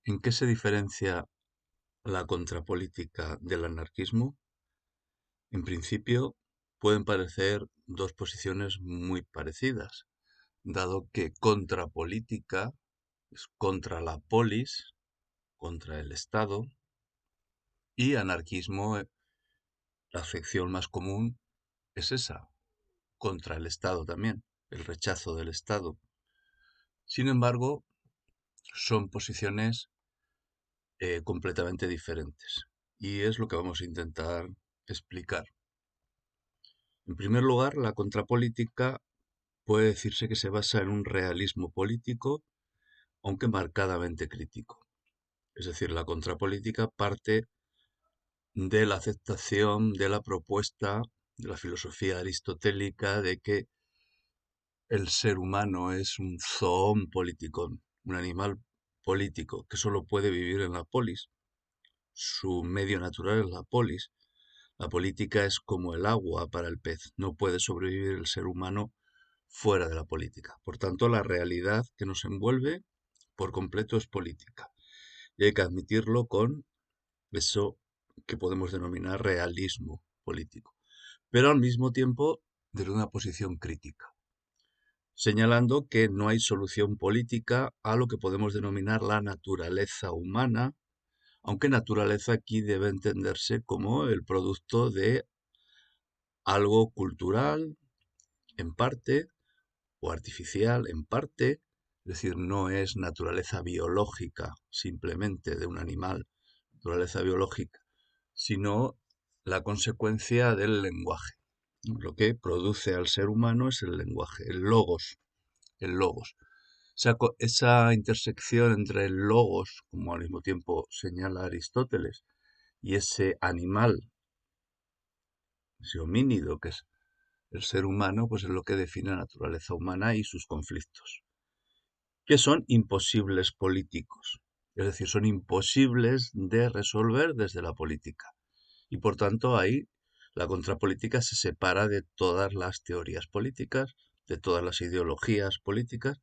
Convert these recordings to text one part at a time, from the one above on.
¿En qué se diferencia la contrapolítica del anarquismo? En principio, pueden parecer dos posiciones muy parecidas, dado que contrapolítica es contra la polis, contra el Estado, y anarquismo, la acepción más común es esa, contra el Estado también, el rechazo del Estado. Sin embargo, son posiciones completamente diferentes. Y es lo que vamos a intentar explicar. En primer lugar, la contrapolítica puede decirse que se basa en un realismo político, aunque marcadamente crítico. Es decir, la contrapolítica parte de la aceptación de la propuesta de la filosofía aristotélica de que el ser humano es un zoon politikon, un animal político que solo puede vivir en la polis. Su medio natural es la polis. La política es como el agua para el pez. No puede sobrevivir el ser humano fuera de la política. Por tanto, la realidad que nos envuelve por completo es política. Y hay que admitirlo con eso que podemos denominar realismo político. Pero al mismo tiempo desde una posición crítica, señalando que no hay solución política a lo que podemos denominar la naturaleza humana, aunque naturaleza aquí debe entenderse como el producto de algo cultural en parte o artificial en parte, es decir, no es naturaleza biológica simplemente de un animal, naturaleza biológica, sino la consecuencia del lenguaje. Lo que produce al ser humano es el lenguaje, el logos, el logos. Esa intersección entre el logos, como al mismo tiempo señala Aristóteles, y ese animal, ese homínido que es el ser humano, pues es lo que define la naturaleza humana y sus conflictos, que son imposibles políticos, es decir, son imposibles de resolver desde la política. Y por tanto ahí la contrapolítica se separa de todas las teorías políticas, de todas las ideologías políticas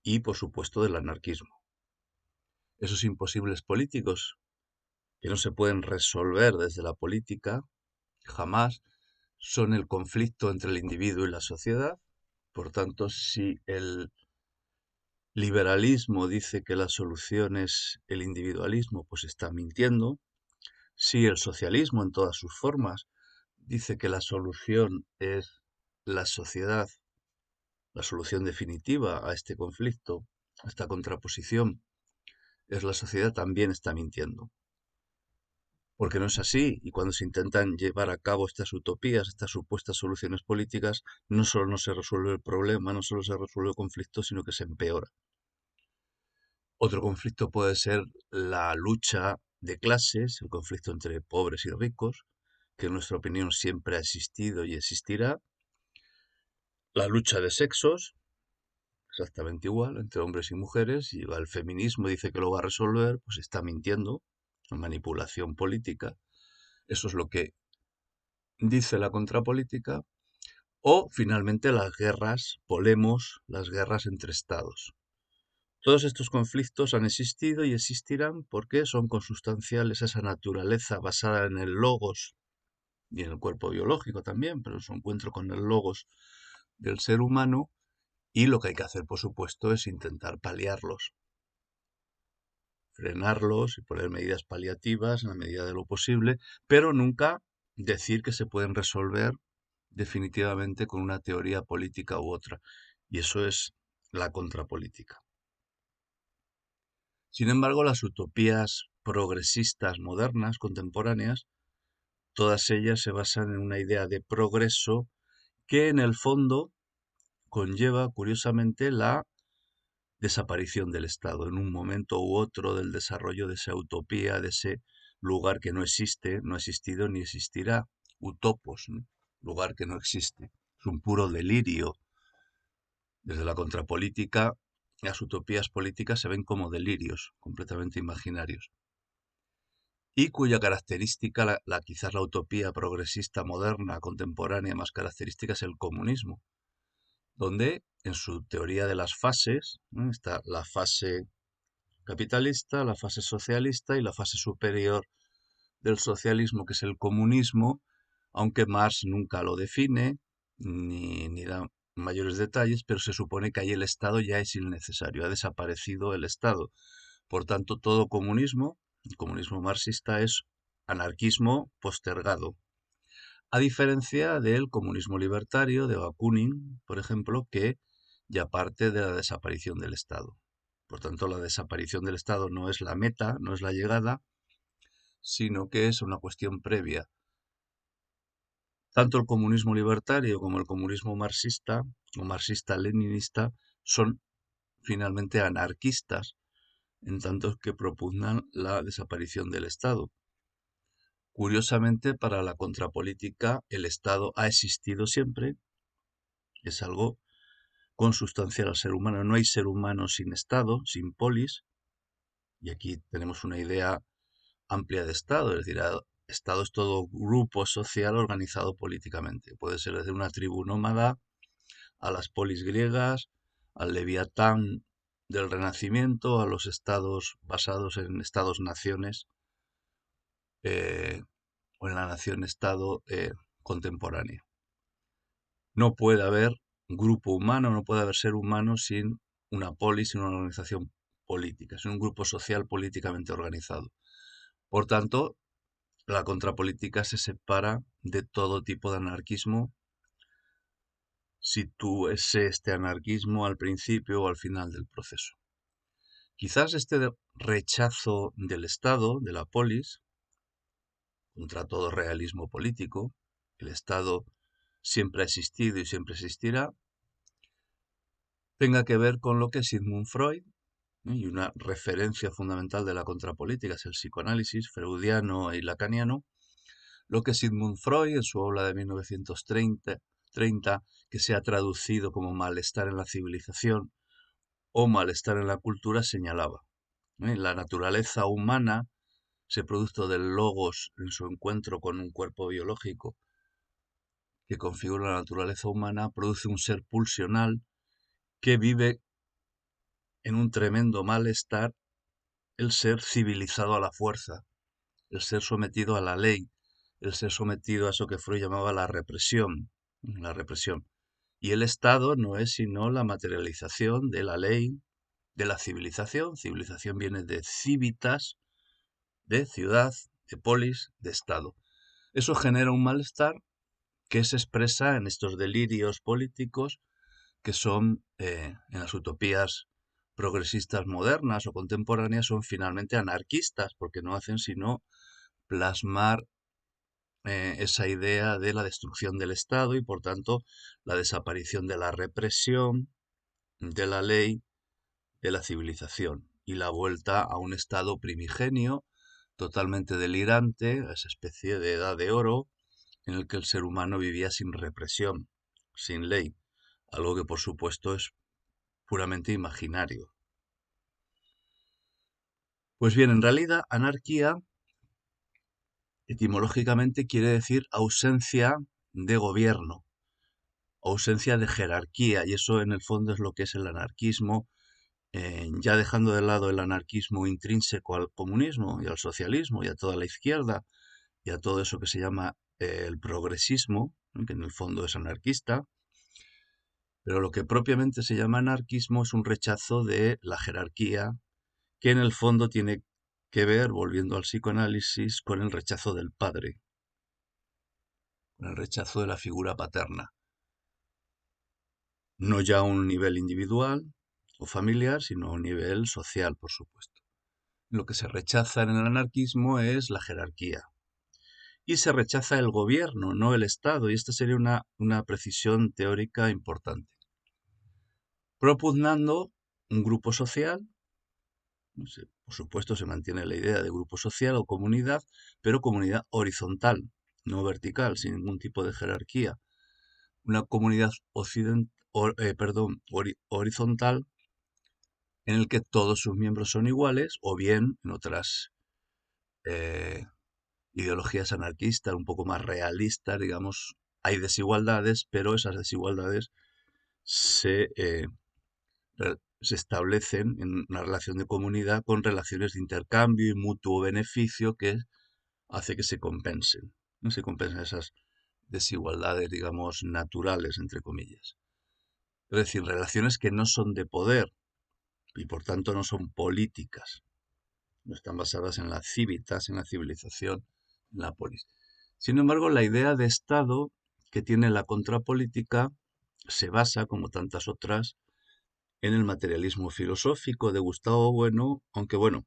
y por supuesto del anarquismo. Esos imposibles políticos que no se pueden resolver desde la política jamás son el conflicto entre el individuo y la sociedad. Por tanto, si el liberalismo dice que la solución es el individualismo, pues está mintiendo. Si el socialismo en todas sus formas dice que la solución es la sociedad, la solución definitiva a este conflicto, a esta contraposición, es la sociedad, también está mintiendo. Porque no es así, y cuando se intentan llevar a cabo estas utopías, estas supuestas soluciones políticas, no solo no se resuelve el problema, no solo se resuelve el conflicto, sino que se empeora. Otro conflicto puede ser la lucha de clases, el conflicto entre pobres y ricos, que en nuestra opinión siempre ha existido y existirá. La lucha de sexos, exactamente igual, entre hombres y mujeres, y el feminismo dice que lo va a resolver, pues está mintiendo, manipulación política. Eso es lo que dice la contrapolítica. O finalmente las guerras, las guerras entre estados. Todos estos conflictos han existido y existirán porque son consustanciales a esa naturaleza basada en el logos y en el cuerpo biológico también, pero su encuentro con el logos del ser humano, y lo que hay que hacer, por supuesto, es intentar paliarlos, frenarlos y poner medidas paliativas en la medida de lo posible, pero nunca decir que se pueden resolver definitivamente con una teoría política u otra. Y eso es la contrapolítica. Sin embargo, las utopías progresistas modernas, contemporáneas, todas ellas se basan en una idea de progreso que en el fondo conlleva, curiosamente, la desaparición del Estado en un momento u otro del desarrollo de esa utopía, de ese lugar que no existe, no ha existido ni existirá, utopos, ¿no? Lugar que no existe. Es un puro delirio. Desde la contrapolítica, las utopías políticas se ven como delirios completamente imaginarios, y cuya característica, quizás la utopía progresista moderna, contemporánea más característica, es el comunismo, donde en su teoría de las fases, ¿no? Está la fase capitalista, la fase socialista y la fase superior del socialismo, que es el comunismo, aunque Marx nunca lo define ni da mayores detalles, pero se supone que ahí el Estado ya es innecesario, ha desaparecido el Estado. Por tanto, todo comunismo, el comunismo marxista, es anarquismo postergado, a diferencia del comunismo libertario de Bakunin, por ejemplo, que ya parte de la desaparición del Estado. Por tanto, la desaparición del Estado no es la meta, no es la llegada, sino que es una cuestión previa. Tanto el comunismo libertario como el comunismo marxista o marxista-leninista son finalmente anarquistas, en tanto que propugnan la desaparición del Estado. Curiosamente, para la contrapolítica, el Estado ha existido siempre, es algo consustancial al ser humano. No hay ser humano sin Estado, sin polis, y aquí tenemos una idea amplia de Estado, es decir, Estado es todo grupo social organizado políticamente. Puede ser desde una tribu nómada a las polis griegas, al Leviatán del Renacimiento, a los estados basados en estados-naciones o en la nación-estado contemporánea. No puede haber grupo humano, no puede haber ser humano sin una polis, sin una organización política, sin un grupo social políticamente organizado. Por tanto, la contrapolítica se separa de todo tipo de anarquismo. Sitúese este anarquismo al principio o al final del proceso. Quizás este rechazo del Estado, de la polis, contra todo realismo político, el Estado siempre ha existido y siempre existirá, tenga que ver con lo que Sigmund Freud, y una referencia fundamental de la contrapolítica es el psicoanálisis freudiano y lacaniano, lo que Sigmund Freud en su obra de 1930, que se ha traducido como malestar en la civilización o malestar en la cultura, señalaba. La naturaleza humana, ese producto del logos en su encuentro con un cuerpo biológico que configura la naturaleza humana, produce un ser pulsional que vive en un tremendo malestar, el ser civilizado a la fuerza, el ser sometido a la ley, el ser sometido a eso que Freud llamaba la represión, la represión. Y el Estado no es sino la materialización de la ley, de la civilización. Civilización viene de civitas, de ciudad, de polis, de Estado. Eso genera un malestar que se expresa en estos delirios políticos que son, en las utopías progresistas modernas o contemporáneas, son finalmente anarquistas, porque no hacen sino plasmar esa idea de la destrucción del Estado y, por tanto, la desaparición de la represión, de la ley, de la civilización y la vuelta a un estado primigenio, totalmente delirante, a esa especie de edad de oro en el que el ser humano vivía sin represión, sin ley, algo que por supuesto es puramente imaginario. Pues bien, en realidad, anarquía etimológicamente quiere decir ausencia de gobierno, ausencia de jerarquía, y eso en el fondo es lo que es el anarquismo, ya dejando de lado el anarquismo intrínseco al comunismo y al socialismo y a toda la izquierda y a todo eso que se llama el progresismo, que en el fondo es anarquista, pero lo que propiamente se llama anarquismo es un rechazo de la jerarquía, que en el fondo tiene que ver, volviendo al psicoanálisis, con el rechazo del padre, con el rechazo de la figura paterna. No ya a un nivel individual o familiar, sino a un nivel social, por supuesto. Lo que se rechaza en el anarquismo es la jerarquía. Y se rechaza el gobierno, no el Estado, y esta sería una precisión teórica importante. Propugnando un grupo social, por supuesto se mantiene la idea de grupo social o comunidad, pero comunidad horizontal, no vertical, sin ningún tipo de jerarquía. Una comunidad horizontal en el que todos sus miembros son iguales, o bien en otras ideologías anarquistas, un poco más realistas, digamos, hay desigualdades, pero esas desigualdades se se establecen en una relación de comunidad con relaciones de intercambio y mutuo beneficio que hace que se compensen, ¿no? Se compensen esas desigualdades, digamos, naturales, entre comillas. Es decir, relaciones que no son de poder y por tanto no son políticas, no están basadas en la civitas, en la civilización, en la polis. Sin embargo, la idea de Estado que tiene la contrapolítica se basa, como tantas otras, en el materialismo filosófico de Gustavo Bueno, aunque bueno,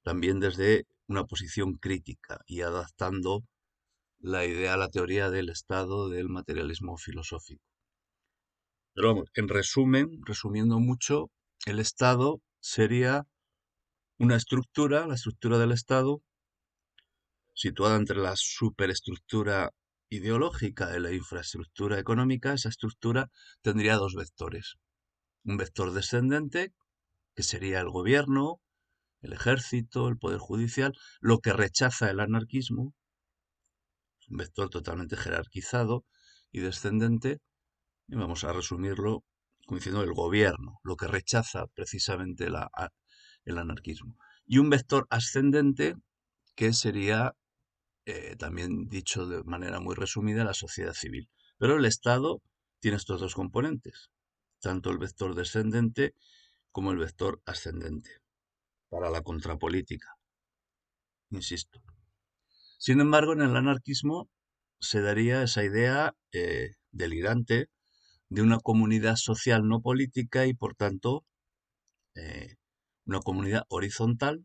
también desde una posición crítica y adaptando la idea a la teoría del Estado del materialismo filosófico. Pero vamos, en resumen, resumiendo mucho, el Estado sería una estructura, la estructura del Estado, situada entre la superestructura ideológica y la infraestructura económica. Esa estructura tendría dos vectores. Un vector descendente, que sería el gobierno, el ejército, el poder judicial, lo que rechaza el anarquismo, un vector totalmente jerarquizado y descendente, y vamos a resumirlo como diciendo el gobierno, lo que rechaza precisamente el anarquismo. Y un vector ascendente que sería, también dicho de manera muy resumida, la sociedad civil. Pero el Estado tiene estos dos componentes, tanto el vector descendente como el vector ascendente, para la contrapolítica, insisto. Sin embargo, en el anarquismo se daría esa idea delirante de una comunidad social no política y, por tanto, eh, una comunidad horizontal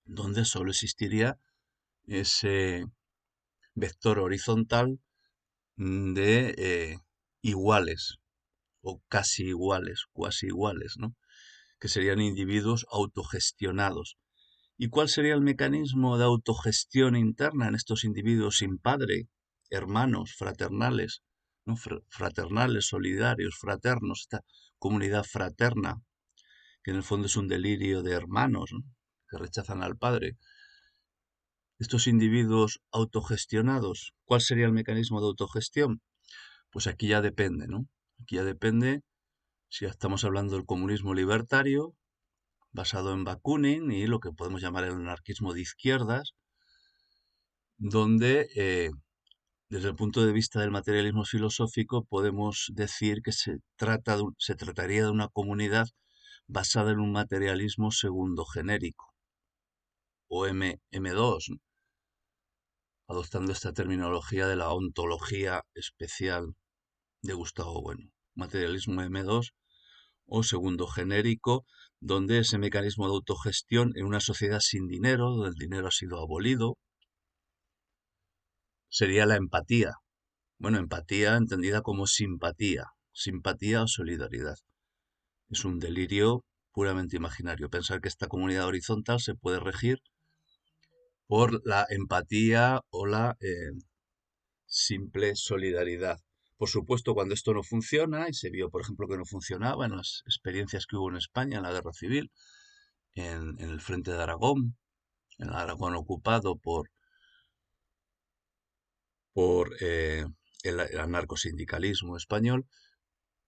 donde solo existiría ese vector horizontal de iguales o cuasi iguales, ¿no? Que serían individuos autogestionados. ¿Y cuál sería el mecanismo de autogestión interna en estos individuos sin padre, hermanos, fraternales, ¿no? Fraternales, solidarios, fraternos, esta comunidad fraterna, que en el fondo es un delirio de hermanos, ¿no? Que rechazan al padre? Estos individuos autogestionados, ¿cuál sería el mecanismo de autogestión? Pues aquí ya depende, ¿no? Aquí ya depende si estamos hablando del comunismo libertario, basado en Bakunin y lo que podemos llamar el anarquismo de izquierdas, donde desde el punto de vista del materialismo filosófico podemos decir que se trataría de una comunidad basada en un materialismo segundo genérico, o M2, ¿no? Adoptando esta terminología de la ontología especial de Gustavo Bueno. Materialismo M2 o segundo genérico, donde ese mecanismo de autogestión en una sociedad sin dinero, donde el dinero ha sido abolido, sería la empatía. Bueno, empatía entendida como simpatía, simpatía o solidaridad. Es un delirio puramente imaginario pensar que esta comunidad horizontal se puede regir por la empatía o la simple solidaridad. Por supuesto, cuando esto no funciona, y se vio, por ejemplo, que no funcionaba en las experiencias que hubo en España en la Guerra Civil, en el frente de Aragón, en el Aragón ocupado por el anarcosindicalismo español,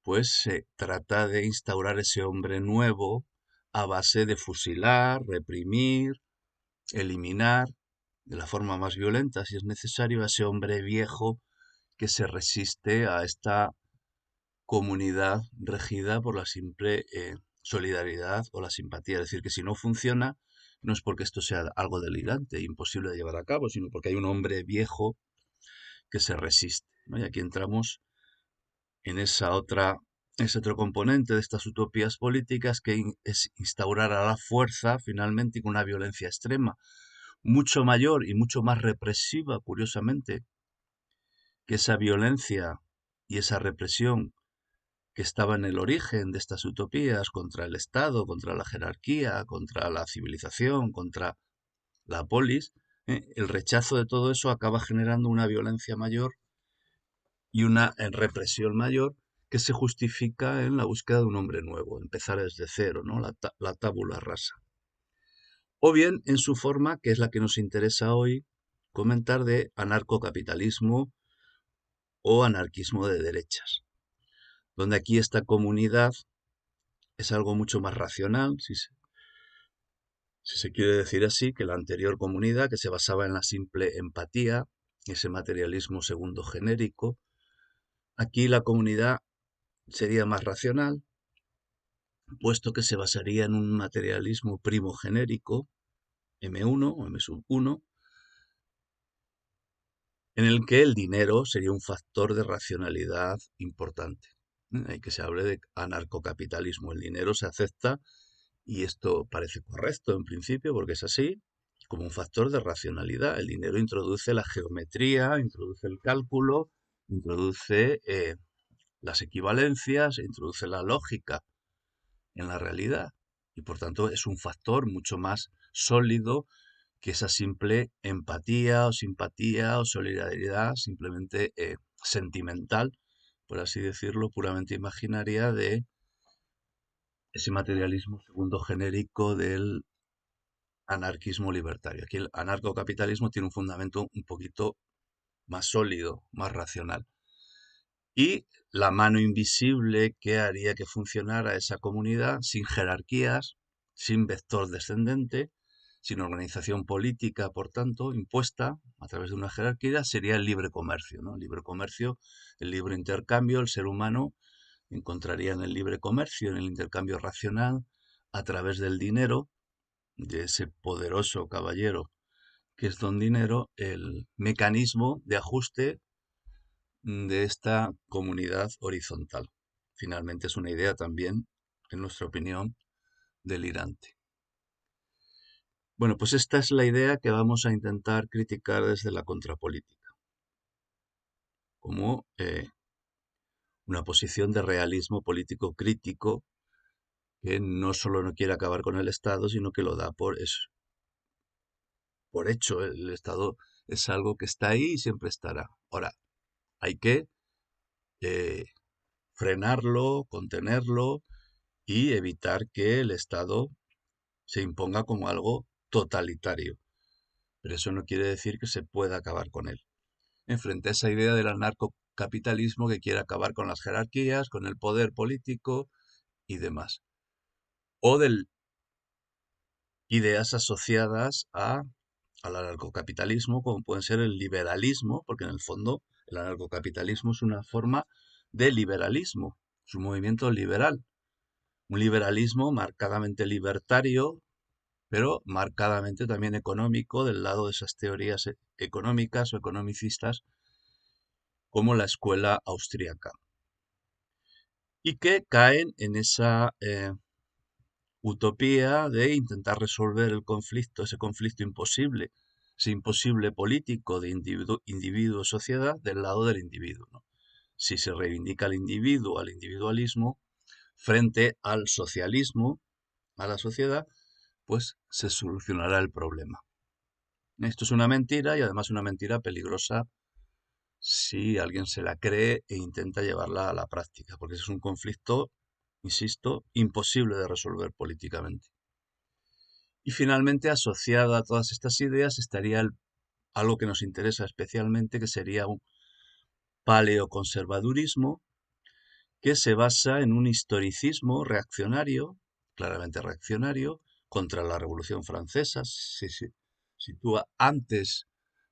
pues se trata de instaurar ese hombre nuevo a base de fusilar, reprimir, eliminar de la forma más violenta, si es necesario, a ese hombre viejo que se resiste a esta comunidad regida por la simple solidaridad o la simpatía. Es decir, que si no funciona, no es porque esto sea algo delirante, imposible de llevar a cabo, sino porque hay un hombre viejo que se resiste, ¿no? Y aquí entramos en ese otro componente de estas utopías políticas que es instaurar a la fuerza finalmente y con una violencia extrema, mucho mayor y mucho más represiva, curiosamente, que esa violencia y esa represión que estaba en el origen de estas utopías contra el Estado, contra la jerarquía, contra la civilización, contra la polis. El rechazo de todo eso acaba generando una violencia mayor y una represión mayor que se justifica en la búsqueda de un hombre nuevo, empezar desde cero, ¿no? La tabula rasa. O bien en su forma, que es la que nos interesa hoy, comentar de anarcocapitalismo o anarquismo de derechas, donde aquí esta comunidad es algo mucho más racional, si se quiere decir así, que la anterior comunidad, que se basaba en la simple empatía, ese materialismo segundo genérico. Aquí la comunidad sería más racional, puesto que se basaría en un materialismo primogenérico, M1 o M1, en el que el dinero sería un factor de racionalidad importante. Hay que se hable de anarcocapitalismo. El dinero se acepta, y esto parece correcto en principio, porque es así, como un factor de racionalidad. El dinero introduce la geometría, introduce el cálculo, introduce las equivalencias, introduce la lógica en la realidad. Y por tanto es un factor mucho más sólido que esa simple empatía o simpatía o solidaridad simplemente sentimental, por así decirlo, puramente imaginaria de ese materialismo segundo genérico del anarquismo libertario. Aquí el anarcocapitalismo tiene un fundamento un poquito más sólido, más racional. Y la mano invisible que haría que funcionara esa comunidad sin jerarquías, sin vector descendente, sin organización política, por tanto, impuesta a través de una jerarquía, sería el libre comercio, ¿no? El libre comercio, el libre intercambio, el ser humano encontraría en el libre comercio, en el intercambio racional, a través del dinero, de ese poderoso caballero que es don dinero, el mecanismo de ajuste de esta comunidad horizontal. Finalmente es una idea también, en nuestra opinión, delirante. Bueno, pues esta es la idea que vamos a intentar criticar desde la contrapolítica, como una posición de realismo político crítico que no solo no quiere acabar con el Estado, sino que lo da por hecho. El Estado es algo que está ahí y siempre estará. Ahora, hay que eh, frenarlo, contenerlo y evitar que el Estado se imponga como algo totalitario. Pero eso no quiere decir que se pueda acabar con él. Frente a esa idea del anarcocapitalismo que quiere acabar con las jerarquías, con el poder político y demás. O de ideas asociadas al anarcocapitalismo, como pueden ser el liberalismo, porque en el fondo el anarcocapitalismo es una forma de liberalismo, es un movimiento liberal, un liberalismo marcadamente libertario, pero marcadamente también económico, del lado de esas teorías económicas o economicistas como la escuela austríaca, y que caen en esa utopía de intentar resolver el conflicto, ese conflicto imposible, ese imposible político de individuo-sociedad del lado del individuo, ¿no? Si se reivindica al individuo, al individualismo, frente al socialismo, a la sociedad, pues se solucionará el problema. Esto es una mentira, y además una mentira peligrosa si alguien se la cree e intenta llevarla a la práctica, porque es un conflicto, insisto, imposible de resolver políticamente. Y finalmente, asociada a todas estas ideas, estaría algo que nos interesa especialmente, que sería un paleoconservadurismo que se basa en un historicismo reaccionario, claramente reaccionario, contra la Revolución Francesa. Se sitúa antes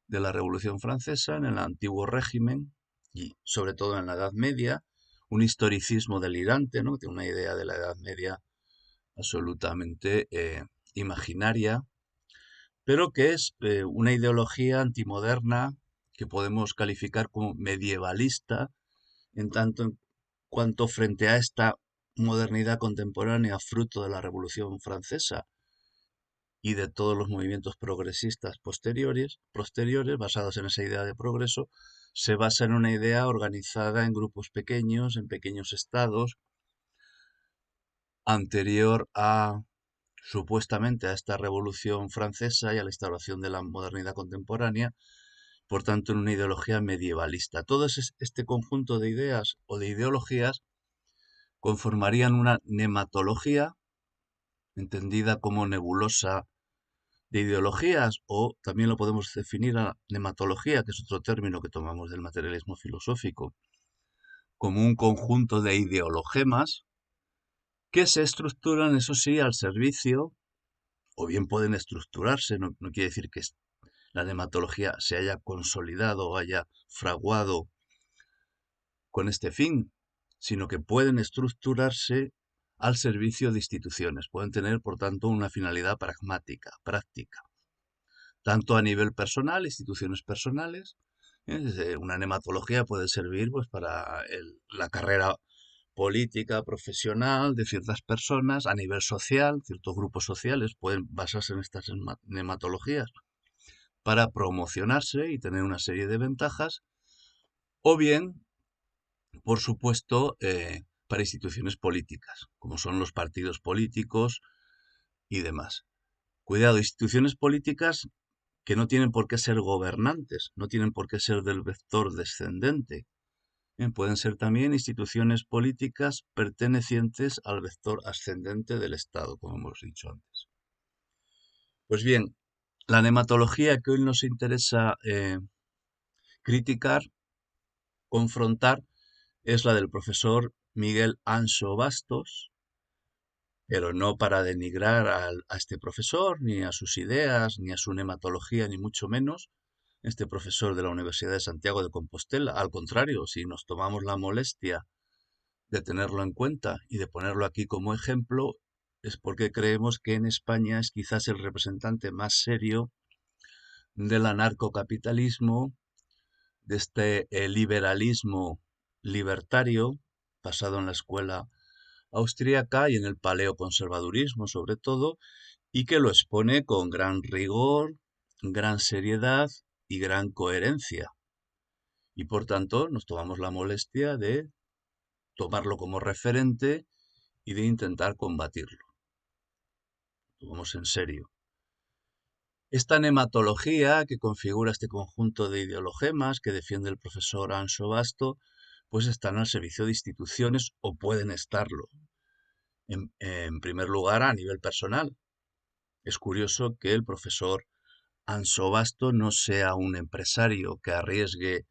de la Revolución Francesa, en el antiguo régimen y sobre todo en la Edad Media, un historicismo delirante, ¿no? Tiene una idea de la Edad Media absolutamente imaginaria, pero que es una ideología antimoderna que podemos calificar como medievalista, en tanto en cuanto frente a esta modernidad contemporánea fruto de la Revolución Francesa y de todos los movimientos progresistas posteriores, basados en esa idea de progreso, se basa en una idea organizada en grupos pequeños, en pequeños estados, anterior a supuestamente a esta Revolución Francesa y a la instauración de la modernidad contemporánea, por tanto en una ideología medievalista. Todo este conjunto de ideas o de ideologías conformarían una nematología, entendida como nebulosa de ideologías, o también lo podemos definir a nematología, que es otro término que tomamos del materialismo filosófico, como un conjunto de ideologemas que se estructuran, eso sí, al servicio, o bien pueden estructurarse, no quiere decir que la nematología se haya consolidado o haya fraguado con este fin, sino que pueden estructurarse al servicio de instituciones, pueden tener, por tanto, una finalidad pragmática, práctica, tanto a nivel personal, instituciones personales. Una nematología puede servir pues, para la carrera política, profesional de ciertas personas, a nivel social, ciertos grupos sociales pueden basarse en estas nematologías para promocionarse y tener una serie de ventajas, o bien, por supuesto, para instituciones políticas, como son los partidos políticos y demás. Cuidado, instituciones políticas que no tienen por qué ser gobernantes, no tienen por qué ser del vector descendente. Pueden ser también instituciones políticas pertenecientes al vector ascendente del Estado, como hemos dicho antes. Pues bien, la nematología que hoy nos interesa criticar, confrontar, es la del profesor Miguel Anso Bastos, pero no para denigrar a este profesor, ni a sus ideas, ni a su nematología, ni mucho menos, este profesor de la Universidad de Santiago de Compostela. Al contrario, si nos tomamos la molestia de tenerlo en cuenta y de ponerlo aquí como ejemplo, es porque creemos que en España es quizás el representante más serio del anarcocapitalismo, de este liberalismo libertario, basado en la escuela austríaca y en el paleoconservadurismo sobre todo, y que lo expone con gran rigor, gran seriedad y gran coherencia. Y por tanto nos tomamos la molestia de tomarlo como referente y de intentar combatirlo. Lo tomamos en serio. Esta nematología que configura este conjunto de ideologemas que defiende el profesor Anso Basto, pues están al servicio de instituciones o pueden estarlo. En primer lugar, a nivel personal. Es curioso que el profesor Anso Basto no sea un empresario que arriesgue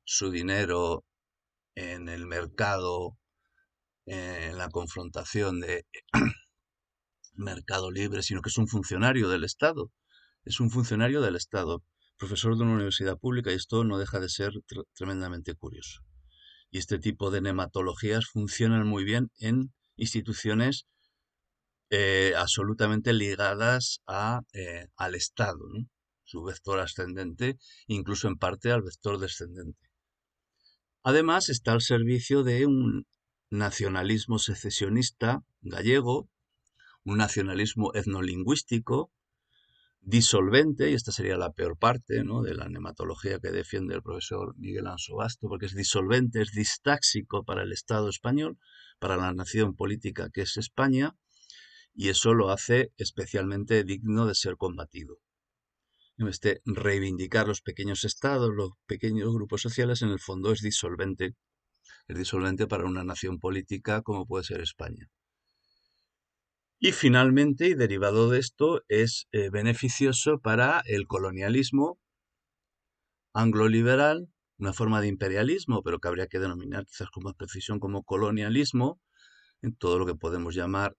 su dinero en el mercado, en la confrontación de mercado libre, sino que es un funcionario del Estado. Es un funcionario del Estado, profesor de una universidad pública, y esto no deja de ser tremendamente curioso. Y este tipo de nematologías funcionan muy bien en instituciones absolutamente ligadas al Estado, ¿no? Su vector ascendente, incluso en parte al vector descendente. Además, está al servicio de un nacionalismo secesionista gallego, un nacionalismo etnolingüístico, disolvente, y esta sería la peor parte, ¿no?, de la nematología que defiende el profesor Miguel Anso Basto, porque es disolvente, es distáxico para el Estado español, para la nación política que es España, y eso lo hace especialmente digno de ser combatido. Reivindicar los pequeños estados, los pequeños grupos sociales, en el fondo es disolvente para una nación política como puede ser España. Y finalmente, y derivado de esto, es beneficioso para el colonialismo angloliberal, una forma de imperialismo, pero que habría que denominar quizás con más precisión como colonialismo, en todo lo que podemos llamar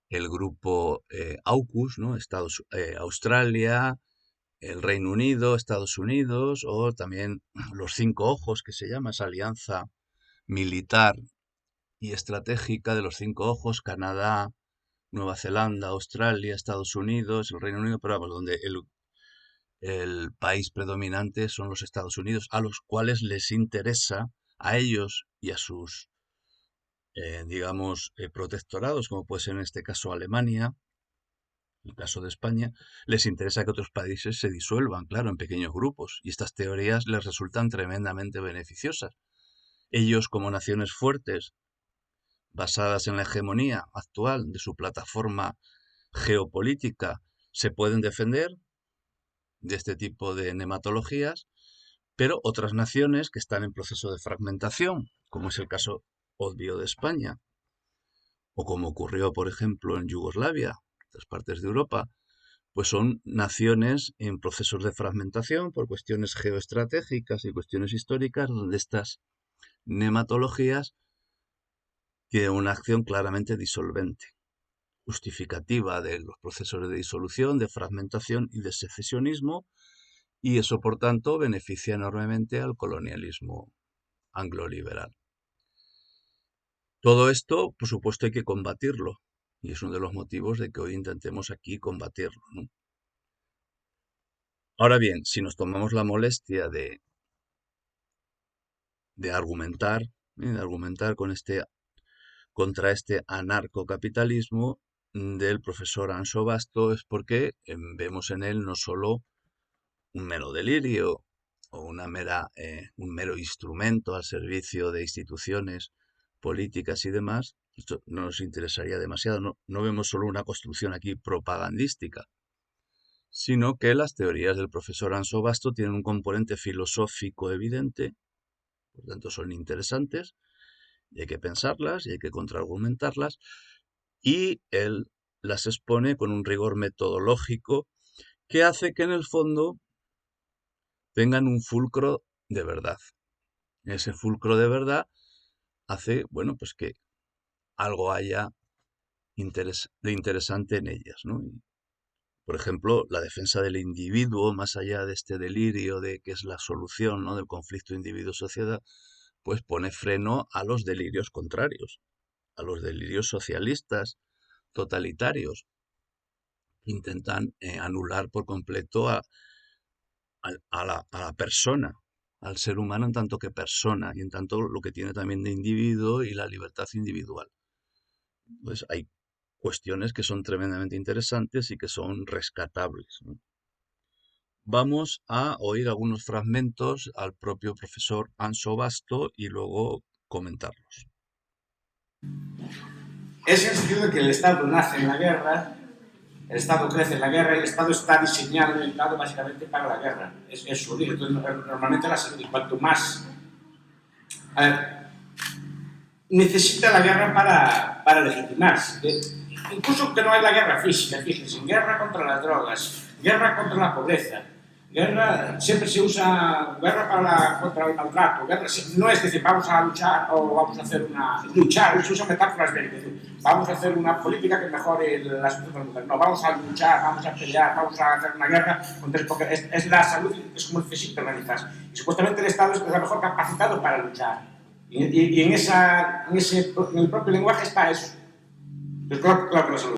el grupo AUKUS, ¿no? Australia, el Reino Unido, Estados Unidos, o también los cinco ojos, que se llama esa alianza militar y estratégica de los cinco ojos: Canadá, Nueva Zelanda, Australia, Estados Unidos, el Reino Unido, pero vamos, donde el país predominante son los Estados Unidos, a los cuales les interesa, a ellos y a sus, digamos, protectorados, como puede ser en este caso Alemania, en el caso de España, les interesa que otros países se disuelvan, claro, en pequeños grupos, y estas teorías les resultan tremendamente beneficiosas. Ellos, como naciones fuertes, basadas en la hegemonía actual de su plataforma geopolítica, se pueden defender de este tipo de nematologías, pero otras naciones que están en proceso de fragmentación, como es el caso obvio de España, o como ocurrió, por ejemplo, en Yugoslavia, en otras partes de Europa, pues son naciones en procesos de fragmentación por cuestiones geoestratégicas y cuestiones históricas, donde estas nematologías tiene una acción claramente disolvente, justificativa de los procesos de disolución, de fragmentación y de secesionismo, y eso, por tanto, beneficia enormemente al colonialismo angloliberal. Todo esto, por supuesto, hay que combatirlo, y es uno de los motivos de que hoy intentemos aquí combatirlo, ¿no? Ahora bien, si nos tomamos la molestia de argumentar, contra este anarcocapitalismo del profesor Anso Basto, es porque vemos en él no solo un mero delirio o un mero instrumento al servicio de instituciones políticas y demás. Esto no nos interesaría demasiado, no vemos solo una construcción aquí propagandística, sino que las teorías del profesor Anso Basto tienen un componente filosófico evidente, por tanto son interesantes, y hay que pensarlas y hay que contraargumentarlas, y él las expone con un rigor metodológico que hace que en el fondo tengan un fulcro de verdad. Ese fulcro de verdad hace, bueno, pues que algo haya de interesante en ellas, ¿no? Por ejemplo, la defensa del individuo, más allá de este delirio de que es la solución, ¿no?, del conflicto individuo-sociedad, pues pone freno a los delirios contrarios, a los delirios socialistas, totalitarios, que intentan anular por completo a la persona, al ser humano en tanto que persona y en tanto lo que tiene también de individuo y la libertad individual. Entonces hay cuestiones que son tremendamente interesantes y que son rescatables, ¿no? Vamos a oír algunos fragmentos al propio profesor Anso Basto y luego comentarlos. Es en el sentido de que el Estado nace en la guerra, el Estado crece en la guerra y el Estado está diseñado, orientado básicamente para la guerra. Es su origen. Entonces, normalmente la salud, y cuanto más... A ver, necesita la guerra para legitimarse. Incluso que no hay la guerra física, fíjense, guerra contra las drogas, guerra contra la pobreza, guerra, siempre se usa guerra contra el maltrato, guerra, no es decir, vamos a luchar o vamos a hacer luchar, se usa metáforas bélicas, vamos a hacer una política que mejore la situación de las mujeres, no, vamos a luchar, vamos a pelear, vamos a hacer una guerra, porque es la salud, es como necesita organizarse, y supuestamente el Estado es el mejor capacitado para luchar. Y en el propio lenguaje está eso. Pues claro que la salud.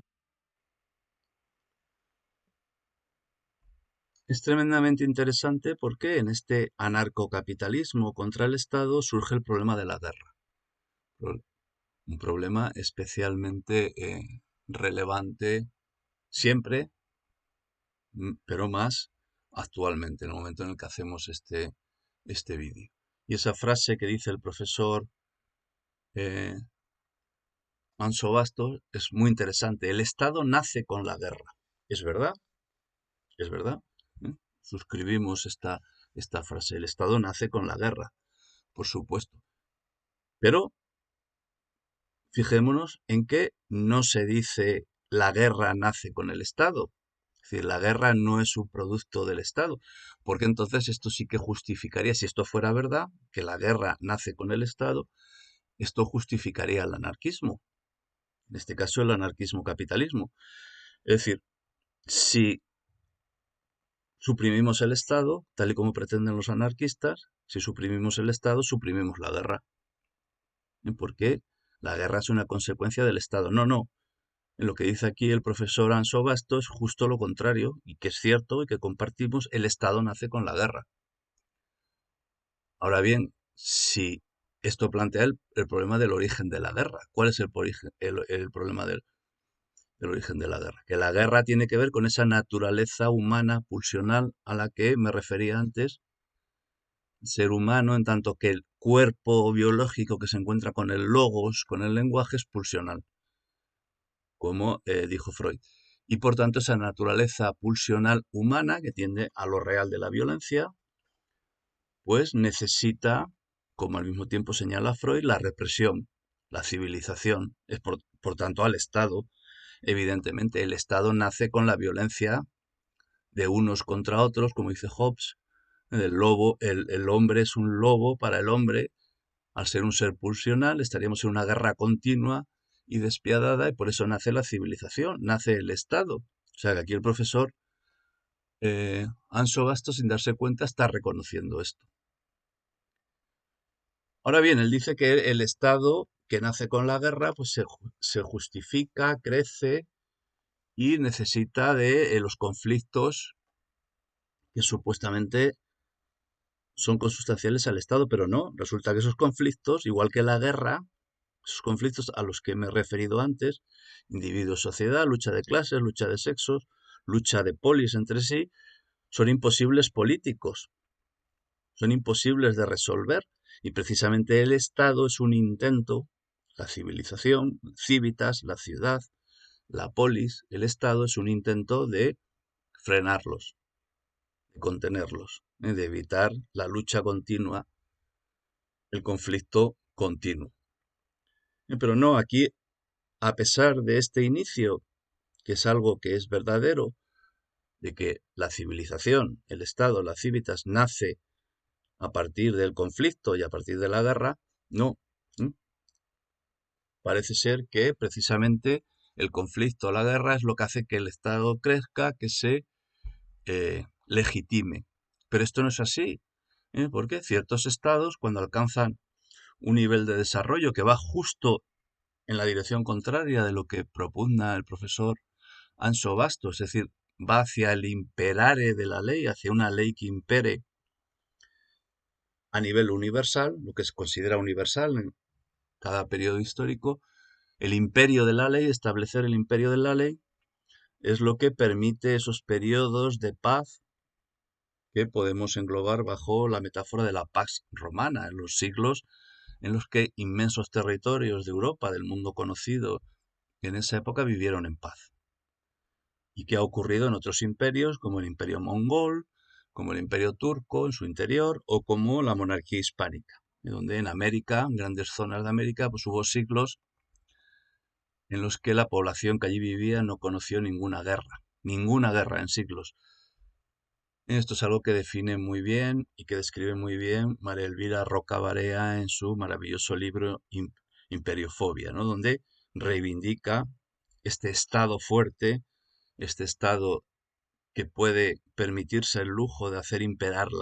Es tremendamente interesante porque en este anarcocapitalismo contra el Estado surge el problema de la guerra. Un problema especialmente relevante siempre, pero más actualmente, en el momento en el que hacemos este vídeo. Y esa frase que dice el profesor Anso Bastos es muy interesante. El Estado nace con la guerra. ¿Es verdad? ¿Es verdad? ¿Eh? Suscribimos esta frase. El Estado nace con la guerra, por supuesto. Pero fijémonos en que no se dice la guerra nace con el Estado. Es decir, la guerra no es un producto del Estado, porque entonces esto sí que justificaría, si esto fuera verdad, que la guerra nace con el Estado, esto justificaría el anarquismo, en este caso el anarquismo-capitalismo. Es decir, si suprimimos el Estado, tal y como pretenden los anarquistas, si suprimimos el Estado, suprimimos la guerra. ¿Por qué? La guerra es una consecuencia del Estado. No. En lo que dice aquí el profesor Anso Basto es justo lo contrario, y que es cierto y que compartimos, el Estado nace con la guerra. Ahora bien, si esto plantea el problema del origen de la guerra, ¿cuál es el problema del origen de la guerra? Que la guerra tiene que ver con esa naturaleza humana pulsional a la que me refería antes, ser humano, en tanto que el cuerpo biológico que se encuentra con el logos, con el lenguaje, es pulsional, como dijo Freud. Y por tanto esa naturaleza pulsional humana que tiende a lo real de la violencia, pues necesita, como al mismo tiempo señala Freud, la represión, la civilización. Es por tanto al Estado. Evidentemente el Estado nace con la violencia de unos contra otros, como dice Hobbes. El hombre es un lobo para el hombre Al ser un ser pulsional, estaríamos en una guerra continua y despiadada, y por eso nace la civilización, nace el Estado. O sea que aquí el profesor Anso Bastos, sin darse cuenta, está reconociendo esto. Ahora bien, él dice que el Estado que nace con la guerra pues se justifica, crece y necesita de los conflictos que supuestamente son consustanciales al Estado, pero no. Resulta que esos conflictos, igual que la guerra, esos conflictos a los que me he referido antes, individuo-sociedad, lucha de clases, lucha de sexos, lucha de polis entre sí, son imposibles políticos, son imposibles de resolver. Y precisamente el Estado es un intento, la civilización, civitas, la ciudad, la polis, el Estado es un intento de frenarlos, de contenerlos, de evitar la lucha continua, el conflicto continuo. Pero no, aquí, a pesar de este inicio, que es algo que es verdadero, de que la civilización, el Estado, la civitas, nace a partir del conflicto y a partir de la guerra, no. Parece ser que precisamente el conflicto o la guerra es lo que hace que el Estado crezca, que se legitime. Pero esto no es así, porque ciertos estados, cuando alcanzan un nivel de desarrollo que va justo en la dirección contraria de lo que propugna el profesor Anso Bastos, es decir, va hacia el imperare de la ley, hacia una ley que impere a nivel universal, lo que se considera universal en cada periodo histórico, el imperio de la ley, establecer el imperio de la ley, es lo que permite esos periodos de paz que podemos englobar bajo la metáfora de la Pax Romana, en los siglos en los que inmensos territorios de Europa, del mundo conocido, en esa época vivieron en paz. ¿Y qué ha ocurrido en otros imperios, como el imperio mongol, como el imperio turco en su interior, o como la monarquía hispánica, donde en América, en grandes zonas de América, pues hubo siglos en los que la población que allí vivía no conoció ninguna guerra en siglos. Esto es algo que define muy bien y que describe muy bien María Elvira Roca Barea en su maravilloso libro Imperiofobia, ¿no? Donde reivindica este Estado fuerte, este Estado que puede permitirse el lujo de hacer imperar en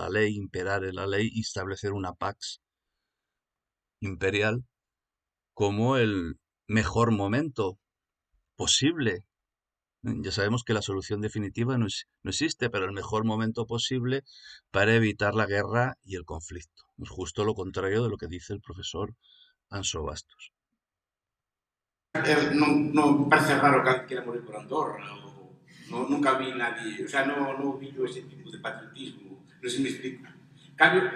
la ley y establecer una pax imperial como el mejor momento posible. Ya sabemos que la solución definitiva no existe, pero el mejor momento posible para evitar la guerra y el conflicto. Es justo lo contrario de lo que dice el profesor Anso Bastos. No me parece raro que alguien quiera morir por Andorra. Nunca vi nadie, o sea, no vi yo ese tipo de patriotismo. No sé si me explico.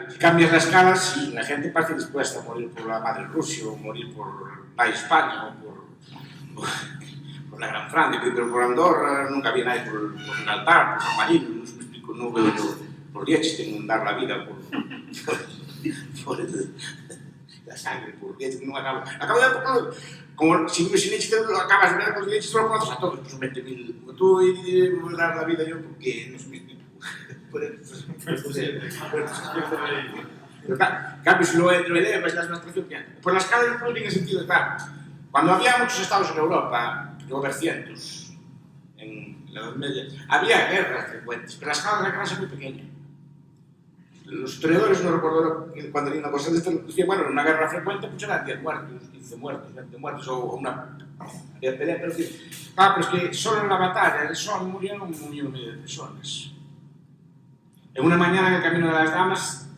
Si cambias la escala, sí, la gente parece dispuesta a morir por la madre Rusia, o morir por la España, o por la Gran Francia, pero por Andorra nunca vi nadie por Gibraltar, por San Marino, no sé si me explico. No veo yo por Liechtenstein dar la vida por la sangre, por Liechtenstein, no acabo de como si Liechtenstein lo acabas de ver, pues Liechtenstein lo conoces a todos, pues 20.000. Tú y voy a dar la vida yo porque no sé mi explico. Pero claro, cambio, si lo idea, pues las nuestras que por la escala no tiene sentido, claro. Cuando había muchos estados en Europa, llegó a haber cientos en la Edad Media, había guerras frecuentes, pero la escala de la guerra es muy pequeña. Los historiadores, no recuerdo cuando leí una cosa de esto, decían, bueno, en una guerra frecuente pues eran 10 muertos, 15 muertos, 20 muertos, o una pelea, pero es que solo en la batalla del Sol murieron 1.500.000 personas. En una mañana en el Camino de las Damas,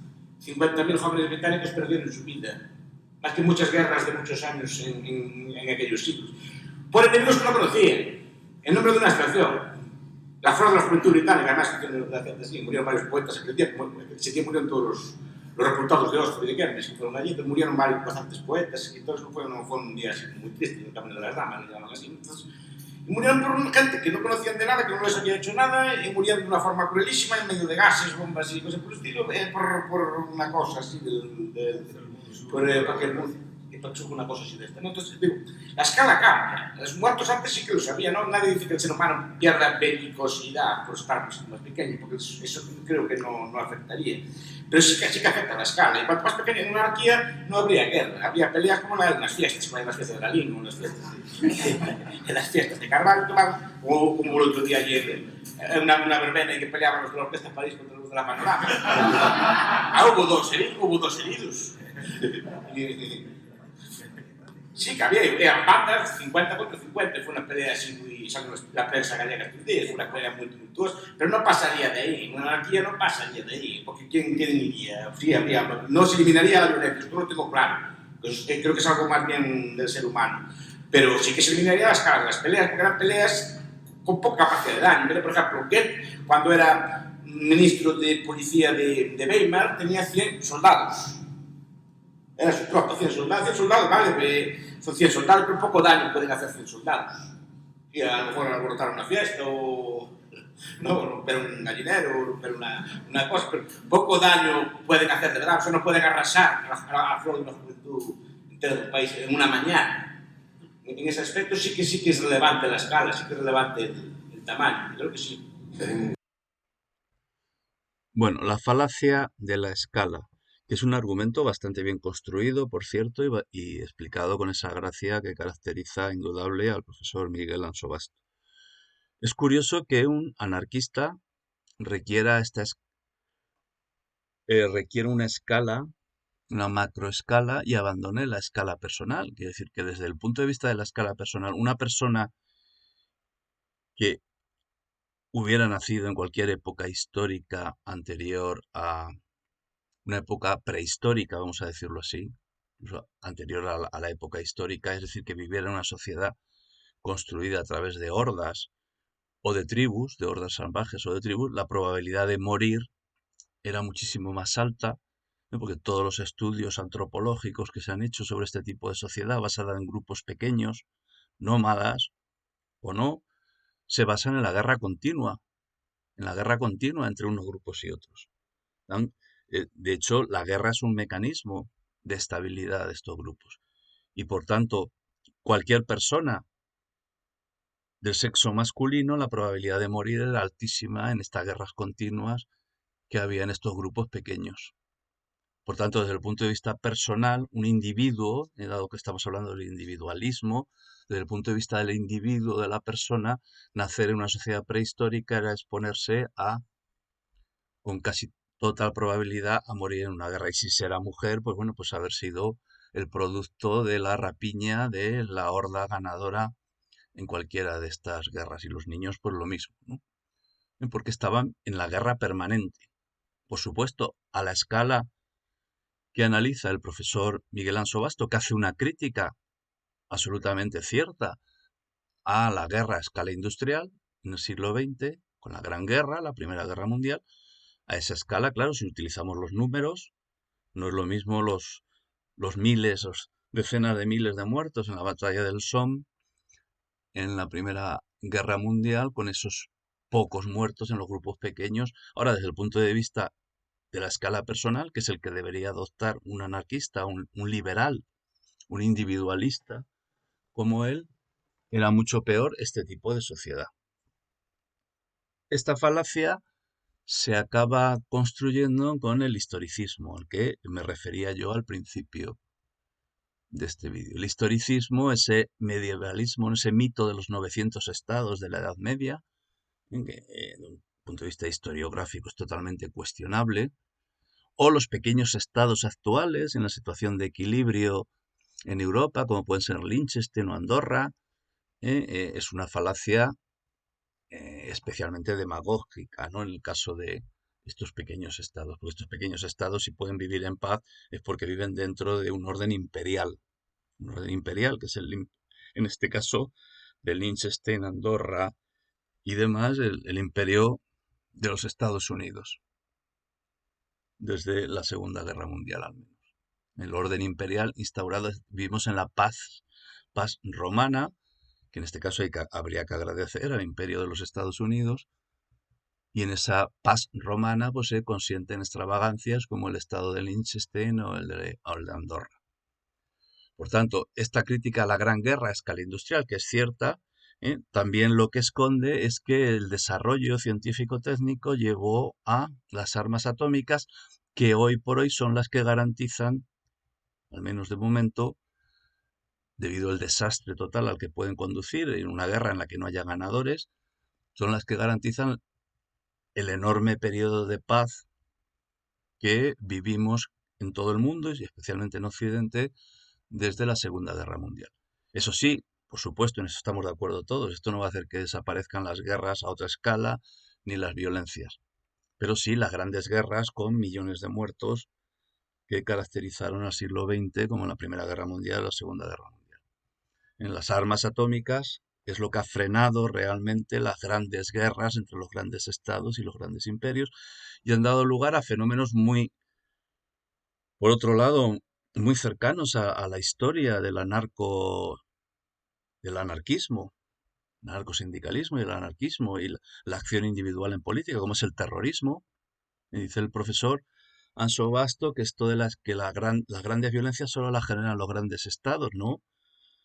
50.000 jóvenes británicos perdieron su vida, más que muchas guerras de muchos años en aquellos siglos, por enemigos que no conocían, en nombre de una estación. La flor de la juventud británica, además, murieron varios poetas ese día murieron todos los reclutados de Oxford y de Cambridge que fueron allí, murieron bastantes poetas, y todos fue un día así, muy triste en el Camino de las Damas, le llaman así. Entonces, y murieron por gente que no conocían de nada, que no les había hecho nada, y murieron de una forma cruelísima, en medio de gases, bombas y cosas por el estilo, por una cosa así, porque el mundo. surge una cosa así de esta, ¿no? Entonces, digo, la escala cambia. Los muertos antes sí que lo sabía, ¿no? Nadie dice que el ser humano pierda belicosidad por estar más pequeño, porque eso creo que no afectaría. Pero sí que afecta a la escala. Y cuanto más pequeña en una monarquía, no habría guerra. Habría peleas como en las fiestas, como en las fiestas de la Lima, en las fiestas de Carvalho, o como el otro día ayer, una verbena en que peleaban los de la Orquesta de París contra los de la Panorama. Hubo dos heridos. Sí, que había bandas 50 contra 50, fue una pelea así muy, la prensa gallega estos días, fue una pelea muy tumultuosa, pero no pasaría de ahí, en una anarquía no pasaría de ahí, porque ¿quién iría? Sí, no se eliminaría la violencia, esto lo tengo claro, pues, creo que es algo más bien del ser humano, pero sí que se eliminaría las peleas, porque eran peleas con poca capacidad de daño. Por ejemplo, Goethe, cuando era ministro de policía de Weimar, tenía 100 soldados. Era su tropa, 100 soldados, vale, son 100 soldados, pero poco daño pueden hacer 100 soldados. Y a lo mejor alborotar una fiesta o no, romper un gallinero, romper una cosa, pero poco daño pueden hacer de verdad, o sea, no pueden arrasar a flor de una juventud entera del país en una mañana. En ese aspecto sí que es relevante la escala, sí que es relevante el tamaño, creo que sí. Bueno, la falacia de la escala, que es un argumento bastante bien construido, por cierto, y explicado con esa gracia que caracteriza indudable al profesor Miguel Ansobasto. Es curioso que un anarquista requiera, requiera una escala, una macroescala, y abandone la escala personal. Quiere decir que desde el punto de vista de la escala personal, una persona que hubiera nacido en cualquier época histórica anterior a una época prehistórica, vamos a decirlo así, incluso anterior a la época histórica, es decir, que viviera en una sociedad construida a través de hordas o de tribus, de hordas salvajes o de tribus, la probabilidad de morir era muchísimo más alta, ¿no? Porque todos los estudios antropológicos que se han hecho sobre este tipo de sociedad, basada en grupos pequeños, nómadas o no, se basan en la guerra continua entre unos grupos y otros. De hecho, la guerra es un mecanismo de estabilidad de estos grupos. Y por tanto, cualquier persona del sexo masculino, la probabilidad de morir era altísima en estas guerras continuas que había en estos grupos pequeños. Por tanto, desde el punto de vista personal, un individuo, dado que estamos hablando del individualismo, desde el punto de vista del individuo, de la persona, nacer en una sociedad prehistórica era exponerse con casi total probabilidad, a morir en una guerra. Y si será mujer, pues bueno, pues haber sido el producto de la rapiña de la horda ganadora en cualquiera de estas guerras. Y los niños, pues lo mismo, ¿no? Porque estaban en la guerra permanente. Por supuesto, a la escala que analiza el profesor Miguel Ansobasto, que hace una crítica absolutamente cierta a la guerra a escala industrial en el siglo XX, con la Gran Guerra, la Primera Guerra Mundial. A esa escala, claro, si utilizamos los números, no es lo mismo los miles, los decenas de miles de muertos en la batalla del Somme en la Primera Guerra Mundial, con esos pocos muertos en los grupos pequeños. Ahora, desde el punto de vista de la escala personal, que es el que debería adoptar un anarquista, un liberal, un individualista como él, era mucho peor este tipo de sociedad. Esta falacia se acaba construyendo con el historicismo, al que me refería yo al principio de este vídeo. El historicismo, ese medievalismo, ese mito de los 900 estados de la Edad Media, que desde un punto de vista historiográfico es totalmente cuestionable, o los pequeños estados actuales en la situación de equilibrio en Europa, como pueden ser Liechtenstein o Andorra, es una falacia especialmente demagógica, ¿no? En el caso de estos pequeños estados, porque estos pequeños estados, si pueden vivir en paz, es porque viven dentro de un orden imperial, que es en este caso, de Liechtenstein, Andorra y demás, el imperio de los Estados Unidos, desde la Segunda Guerra Mundial al menos. El orden imperial instaurado, vivimos en la paz romana, que en este caso habría que agradecer al imperio de los Estados Unidos, y en esa paz romana pues se consienten extravagancias como el estado de Liechtenstein o el de Andorra. Por tanto, esta crítica a la Gran Guerra a escala industrial, que es cierta, también lo que esconde es que el desarrollo científico-técnico llevó a las armas atómicas, que hoy por hoy son las que garantizan, al menos de momento, debido al desastre total al que pueden conducir en una guerra en la que no haya ganadores, son las que garantizan el enorme periodo de paz que vivimos en todo el mundo y especialmente en Occidente desde la Segunda Guerra Mundial. Eso sí, por supuesto, en eso estamos de acuerdo todos, esto no va a hacer que desaparezcan las guerras a otra escala ni las violencias, pero sí las grandes guerras con millones de muertos que caracterizaron al siglo XX, como la Primera Guerra Mundial y la Segunda Guerra Mundial. En las armas atómicas es lo que ha frenado realmente las grandes guerras entre los grandes estados y los grandes imperios y han dado lugar a fenómenos muy, por otro lado, muy cercanos a la historia del anarquismo, narcosindicalismo y el anarquismo y la acción individual en política, como es el terrorismo. Me dice el profesor Anso Basto que esto de las grandes violencias solo las generan los grandes estados, ¿no?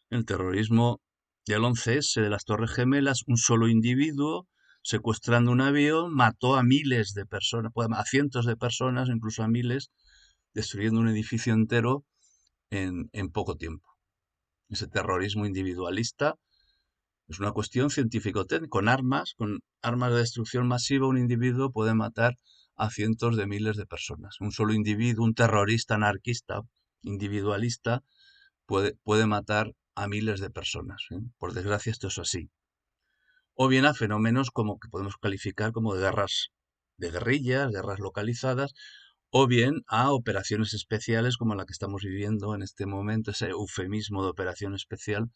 El terrorismo del 11S de las Torres Gemelas, un solo individuo secuestrando un avión mató a miles de personas, a cientos de personas, incluso a miles, destruyendo un edificio entero en poco tiempo. Ese terrorismo individualista es una cuestión científico-técnica. Con armas de destrucción masiva, un individuo puede matar a cientos de miles de personas. Un solo individuo, un terrorista anarquista, individualista, puede matar a miles de personas. Por desgracia, esto es así. O bien a fenómenos como que podemos calificar como de guerras de guerrillas, guerras localizadas, o bien a operaciones especiales como la que estamos viviendo en este momento, ese eufemismo de operación especial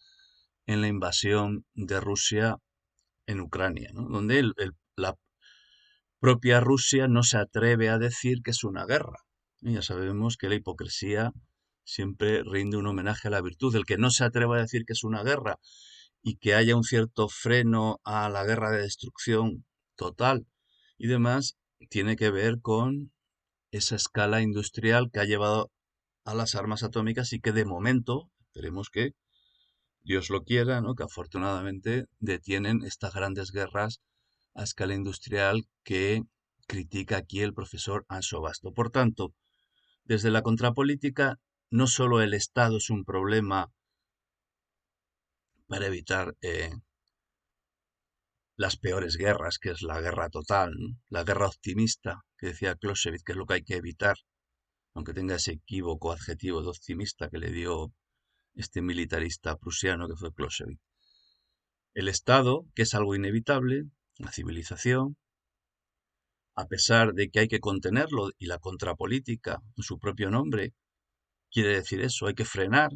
en la invasión de Rusia en Ucrania, ¿no? Donde la propia Rusia no se atreve a decir que es una guerra. Y ya sabemos que la hipocresía siempre rinde un homenaje a la virtud. El que no se atreva a decir que es una guerra y que haya un cierto freno a la guerra de destrucción total y demás, tiene que ver con esa escala industrial que ha llevado a las armas atómicas y que de momento, esperemos que Dios lo quiera, ¿no? Que afortunadamente detienen estas grandes guerras a escala industrial que critica aquí el profesor Anso Basto. Por tanto, desde la contrapolítica, no solo el Estado es un problema para evitar las peores guerras, que es la guerra total, ¿no? La guerra optimista, que decía Clausewitz, que es lo que hay que evitar, aunque tenga ese equívoco adjetivo de optimista que le dio este militarista prusiano que fue Clausewitz. El Estado, que es algo inevitable, la civilización, a pesar de que hay que contenerlo, y la contrapolítica, en su propio nombre, quiere decir eso, hay que frenar,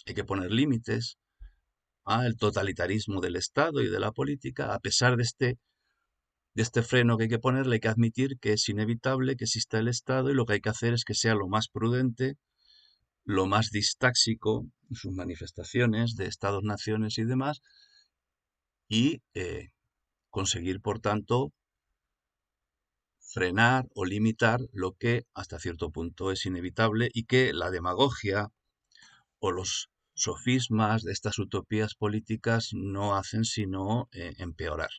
hay que poner límites al totalitarismo del Estado y de la política, a pesar de este freno que hay que ponerle, hay que admitir que es inevitable que exista el Estado y lo que hay que hacer es que sea lo más prudente, lo más distáxico en sus manifestaciones de Estados, naciones y demás, y conseguir, por tanto, frenar o limitar lo que hasta cierto punto es inevitable y que la demagogia o los sofismas de estas utopías políticas no hacen sino empeorar.